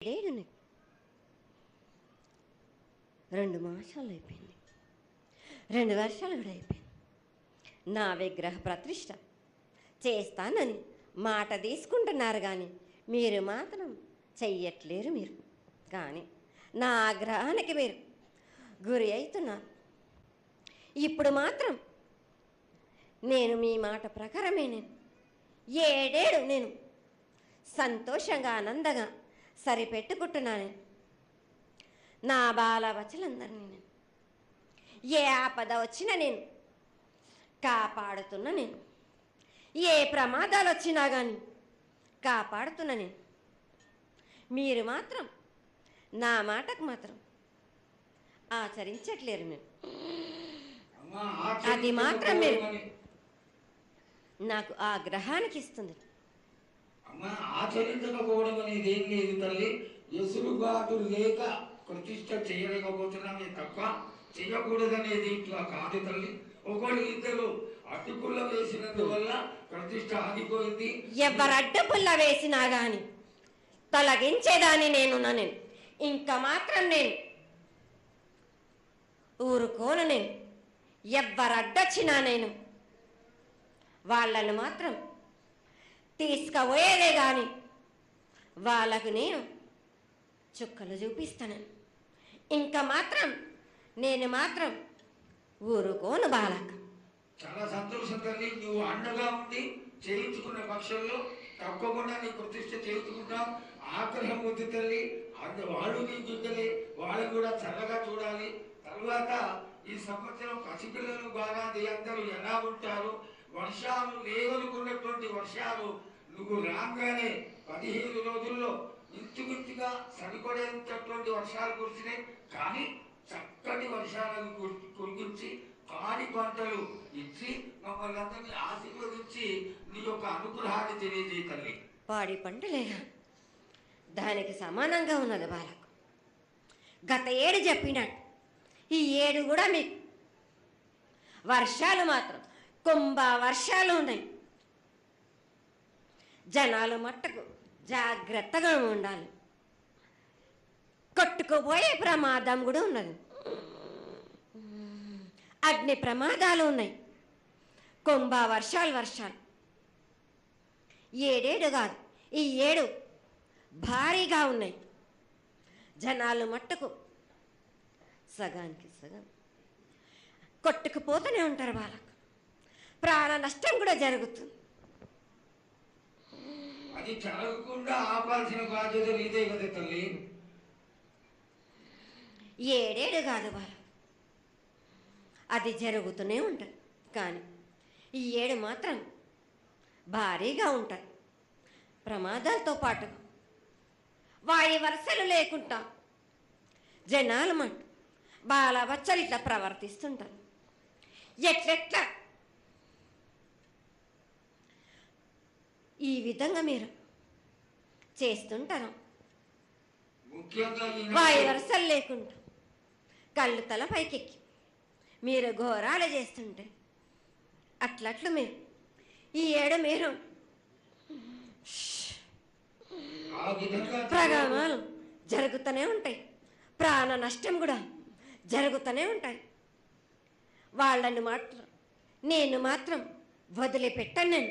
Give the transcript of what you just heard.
ఏడేడు 2 మాసాలు అయిపోయింది, 2 వర్షాలు కూడా అయిపోయింది. నా విగ్రహ ప్రతిష్ట చేస్తానని మాట తీసుకుంటున్నారు, కానీ మీరు మాత్రం చెయ్యట్లేరు. మీరు కానీ నా ఆగ్రహానికి మీరు గురి అవుతున్నారు. ఇప్పుడు మాత్రం నేను మీ మాట ప్రకారమే ఏడేడు సంతోషంగా ఆనందంగా సరిపెట్టుకుంటున్నాను. నా బాల బచ్చలందరినీ ఏ ఆపద వచ్చినా నేను కాపాడుతున్నా. ఏ ప్రమాదాలు వచ్చినా కానీ కాపాడుతున్నా. మీరు మాత్రం నా మాటకు మాత్రం ఆచరించట్లేరు. అది మాత్రం మీరు నాకు ఆగ్రహానికి ఇస్తుంది. ఆచరించకపోవడం అనేది ఏం లేదు తల్లి. ఎసురుబాటు లేక ప్రతిష్ట చేయలేకపోతున్నామే తప్ప చేయకూడదనేది ఇట్లా కాదు తల్లి. ఒకళ్ళు ఇద్దరు అడ్డుపుల్ల వేసినందువల్ల ప్రతిష్ట ఆగిపోయింది. ఎవరు అడ్డుపుల్ల వేసినా గాని తొలగించేదాన్ని నేను ఇంకా మాత్రం ఊరుకోను. ఎవరు అడ్డొచ్చినా వాళ్ళను మాత్రం తీసుకుపోయేదే కానీ వాళ్ళకు చుక్కలు చూపిస్తాను. ఇంకా మాత్రం మాత్రం ఊరుకోను బాలక. చాలా సంతోషం తల్లి. నువ్వు అండగా ఉండి చేయించుకున్న పక్షంలో తప్పకుండా నీ ప్రతిష్ట చేయించుకుంటాం. ఆగ్రహం వద్దు తల్లి. వాళ్ళు నీ బిడ్డలే, వాళ్ళు కూడా చల్లగా చూడాలి. తర్వాత ఈ సంవత్సరం పసిపిల్లలు బాగా అందరూ ఎలా ఉంటారు. వర్షాలు లేవనుకున్నటువంటి వర్షాలు నువ్వు రాగానే 15 రోజుల్లో ఇంచుమించుగా సరిపడేటటువంటి వర్షాలు కురిసినాయి. కానీ చక్కటి వర్షాలను కురిపించి పాడి పంటలు ఇచ్చి మమ్మల్ని అందరినీ ఆశీర్వదించి నీ యొక్క అనుగ్రహాన్ని తెలియజేయ తల్లి. పాడి పంటలేగా దానికి సమానంగా ఉన్నది బాలకు. గత ఏడు చెప్పినట్టు ఈ ఏడు కూడా మీకు వర్షాలు మాత్రం కుంభ వర్షాలు ఉన్నాయి. జనాలు మట్టుకు జాగ్రత్తగా ఉండాలి. కొట్టుకుపోయే ప్రమాదం కూడా ఉన్నది. అగ్ని ప్రమాదాలు ఉన్నాయి. కుంభ వర్షాలు ఏడేడు కాదు, ఈ ఏడు భారీగా ఉన్నాయి. జనాలు మట్టుకు సగానికి సగం కొట్టుకుపోతూనే ఉంటారు. వాళ్ళకు ప్రాణ నష్టం కూడా జరుగుతుంది. అది జరగకుండా ఆపాల్సిన బాధ్యత నీదే కదా తల్లి. ఏడేడు కాదు వాళ్ళు, అది జరుగుతూనే ఉంటుంది. కానీ ఈ ఏడు మాత్రం భారీగా ఉంటాయి. ప్రమాదాలతో పాటు వాడి వరుసలు లేకుండా జనాలు మట్టు బాలబచ్చలు ఇట్లా ప్రవర్తిస్తుంటారు. ఎట్లెట్లా ఈ విధంగా మీరు చేస్తుంటారు. వాయు వరుసలు లేకుండా కళ్ళు తల పైకెక్కి మీరు ఘోరాలు చేస్తుంటే అట్లట్లు మీరు ఈ ఏడు మీరు ప్రమాదాలు జరుగుతూనే ఉంటాయి. ప్రాణ నష్టం కూడా జరుగుతూనే ఉంటాయి. వాళ్ళని మాత్రం నేను మాత్రం వదిలిపెట్టను.